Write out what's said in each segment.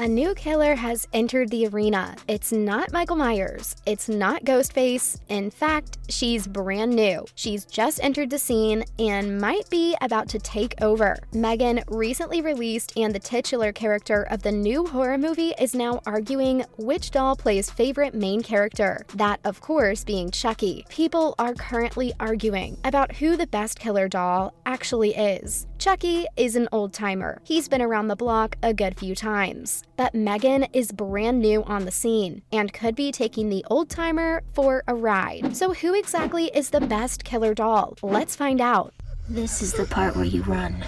A new killer has entered the arena. It's not Michael Myers. It's not Ghostface. In fact, she's brand new. She's just entered the scene and might be about to take over. Meghan recently released, and the titular character of the new horror movie is now arguing which doll plays favorite main character. That, of course, being Chucky. People are currently arguing about who the best killer doll actually is. Chucky is an old-timer. He's been around the block a good few times. But Meghan is brand new on the scene and could be taking the old-timer for a ride. So who exactly is the best killer doll? Let's find out. This is the part where you run.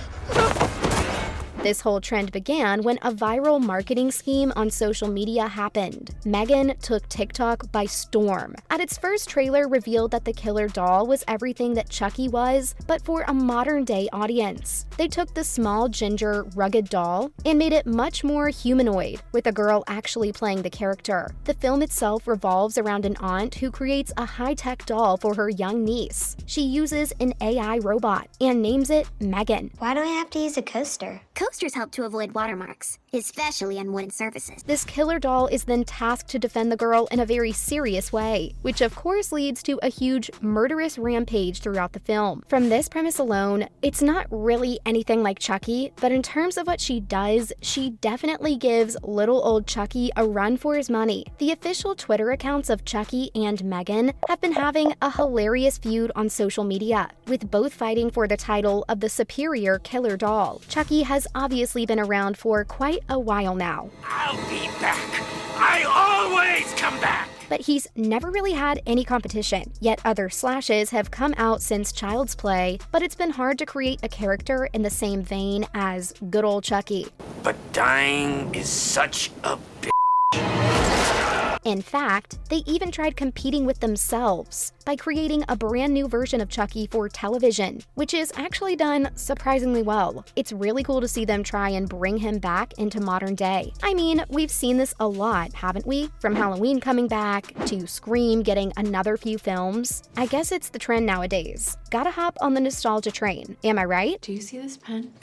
This whole trend began when a viral marketing scheme on social media happened. Meghan took TikTok by storm. At its first trailer revealed that the killer doll was everything that Chucky was, but for a modern-day audience. They took the small, ginger, rugged doll and made it much more humanoid, with a girl actually playing the character. The film itself revolves around an aunt who creates a high-tech doll for her young niece. She uses an AI robot and names it Meghan. Why do I have to use a coaster? Coasters help to avoid watermarks, especially on wooden surfaces. This killer doll is then tasked to defend the girl in a very serious way, which of course leads to a huge murderous rampage throughout the film. From this premise alone, it's not really anything like Chucky, but in terms of what she does, she definitely gives little old Chucky a run for his money. The official Twitter accounts of Chucky and Meghan have been having a hilarious feud on social media, with both fighting for the title of the superior killer doll. Chucky has obviously been around for quite a while now. I'll be back. I always come back. But he's never really had any competition. Yet other slashes have come out since Child's Play, but it's been hard to create a character in the same vein as good old Chucky. But dying is such a bitch. In fact, they even tried competing with themselves by creating a brand new version of Chucky for television, which is actually done surprisingly well. It's really cool to see them try and bring him back into modern day. I mean, we've seen this a lot, haven't we? From Halloween coming back, to Scream getting another few films. I guess it's the trend nowadays. Gotta hop on the nostalgia train, am I right? Do you see this pen?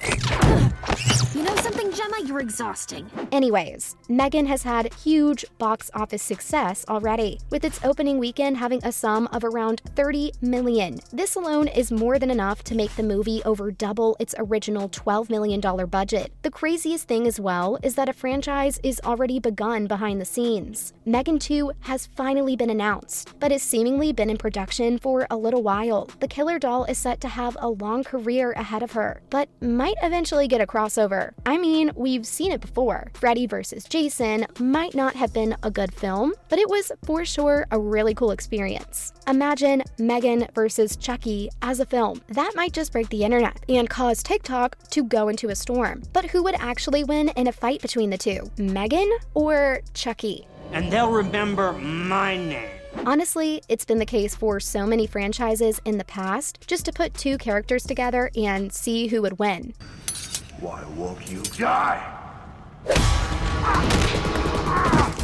You know something, Gemma? You're exhausting. Anyways, Meghan has had huge box office success already, with its opening weekend having a sum of around $30 million. This alone is more than enough to make the movie over double its original $12 million budget. The craziest thing as well is that a franchise is already begun behind the scenes. Meghan 2 has finally been announced, but has seemingly been in production for a little while. The killer doll is set to have a long career ahead of her, but might eventually get a crossover. I mean, we've seen it before. Freddy vs. Jason might not have been a good film, but it was for sure a really cool experience. Imagine Meghan versus Chucky as a film. That might just break the internet and cause TikTok to go into a storm. But who would actually win in a fight between the two? Meghan or Chucky? And they'll remember my name. Honestly, it's been the case for so many franchises in the past, just to put two characters together and see who would win. Why won't you die?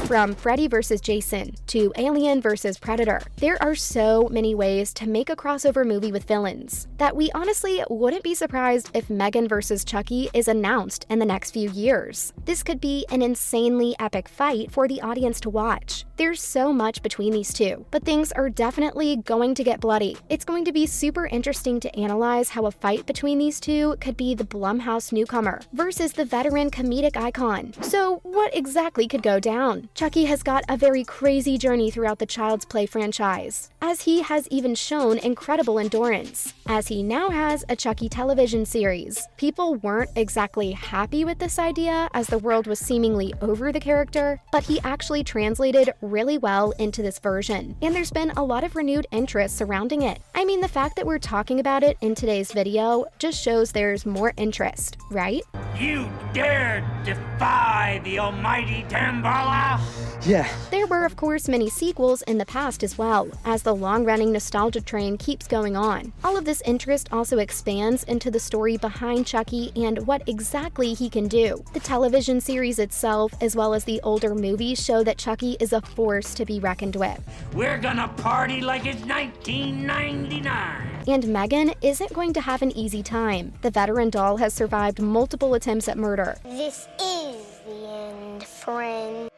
From Freddy vs. Jason to Alien vs. Predator, there are so many ways to make a crossover movie with villains that we honestly wouldn't be surprised if Meghan vs. Chucky is announced in the next few years. This could be an insanely epic fight for the audience to watch. There's so much between these two, but things are definitely going to get bloody. It's going to be super interesting to analyze how a fight between these two could be the Blumhouse newcomer versus the veteran comedic icon. So what exactly could go down? Chucky has got a very crazy journey throughout the Child's Play franchise, as he has even shown incredible endurance, as he now has a Chucky television series. People weren't exactly happy with this idea, as the world was seemingly over the character, but he actually translated really well into this version, and there's been a lot of renewed interest surrounding it. I mean, the fact that we're talking about it in today's video just shows there's more interest, right? You dare defy the almighty Damballa? Yeah. There were, of course, many sequels in the past as well, as the long-running nostalgia train keeps going on. All of this interest also expands into the story behind Chucky and what exactly he can do. The television series itself, as well as the older movies, show that Chucky is a force to be reckoned with. We're gonna party like it's 1999. And Meghan isn't going to have an easy time. The veteran doll has survived multiple attempts at murder. This is the end. friend.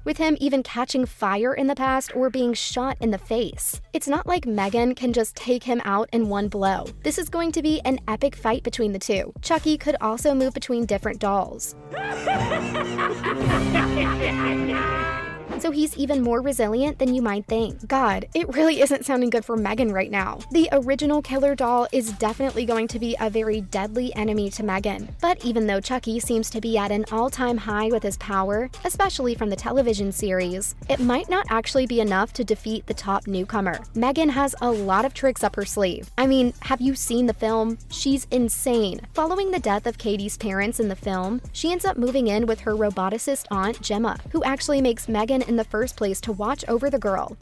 With him even catching fire in the past or being shot in the face. It's not like Meghan can just take him out in one blow. This is going to be an epic fight between the two. Chucky could also move between different dolls. So he's even more resilient than you might think. God, it really isn't sounding good for Meghan right now. The original killer doll is definitely going to be a very deadly enemy to Meghan. But even though Chucky seems to be at an all-time high with his power, especially from the television series, it might not actually be enough to defeat the top newcomer. Meghan has a lot of tricks up her sleeve. I mean, have you seen the film? She's insane. Following the death of Katie's parents in the film, she ends up moving in with her roboticist aunt Gemma, who actually makes Meghan in the first place to watch over the girl.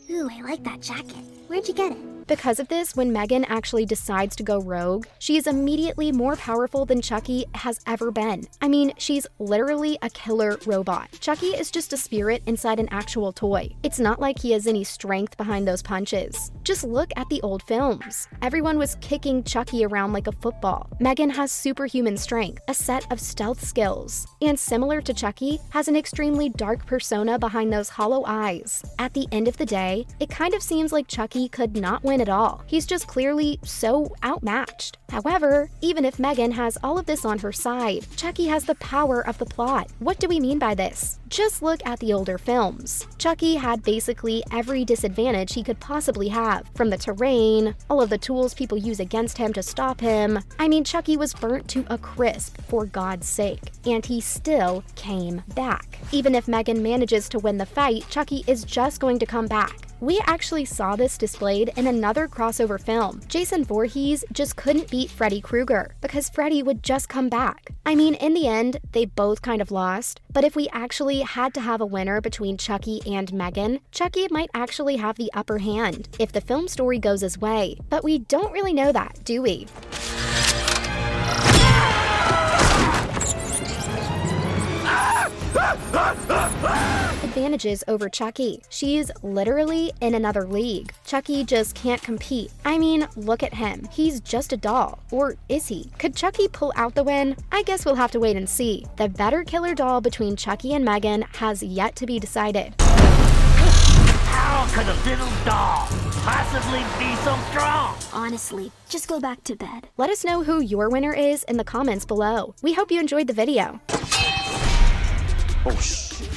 Ooh, I like that jacket. Where'd you get it? Because of this, when Meghan actually decides to go rogue, she is immediately more powerful than Chucky has ever been. I mean, she's literally a killer robot. Chucky is just a spirit inside an actual toy. It's not like he has any strength behind those punches. Just look at the old films. Everyone was kicking Chucky around like a football. Meghan has superhuman strength, a set of stealth skills, and similar to Chucky, has an extremely dark persona behind those hollow eyes. At the end of the day, it kind of seems like Chucky could not win at all. He's just clearly so outmatched. However, even if Meghan has all of this on her side, Chucky has the power of the plot. What do we mean by this? Just look at the older films. Chucky had basically every disadvantage he could possibly have, from the terrain, all of the tools people use against him to stop him. I mean, Chucky was burnt to a crisp, for God's sake, and he still came back. Even if Meghan manages to win the fight, Chucky is just going to come back. We actually saw this displayed in another crossover film. Jason Voorhees just couldn't beat Freddy Krueger because Freddy would just come back. I mean, in the end, they both kind of lost, but if we actually had to have a winner between Chucky and Meghan, Chucky might actually have the upper hand if the film story goes his way. But we don't really know that, do we? Advantages over Chucky. She's literally in another league. Chucky just can't compete. I mean, look at him. He's just a doll. Or is he? Could Chucky pull out the win? I guess we'll have to wait and see. The better killer doll between Chucky and Meghan has yet to be decided. How could a little doll possibly be so strong? Honestly, just go back to bed. Let us know who your winner is in the comments below. We hope you enjoyed the video. Oh, shit.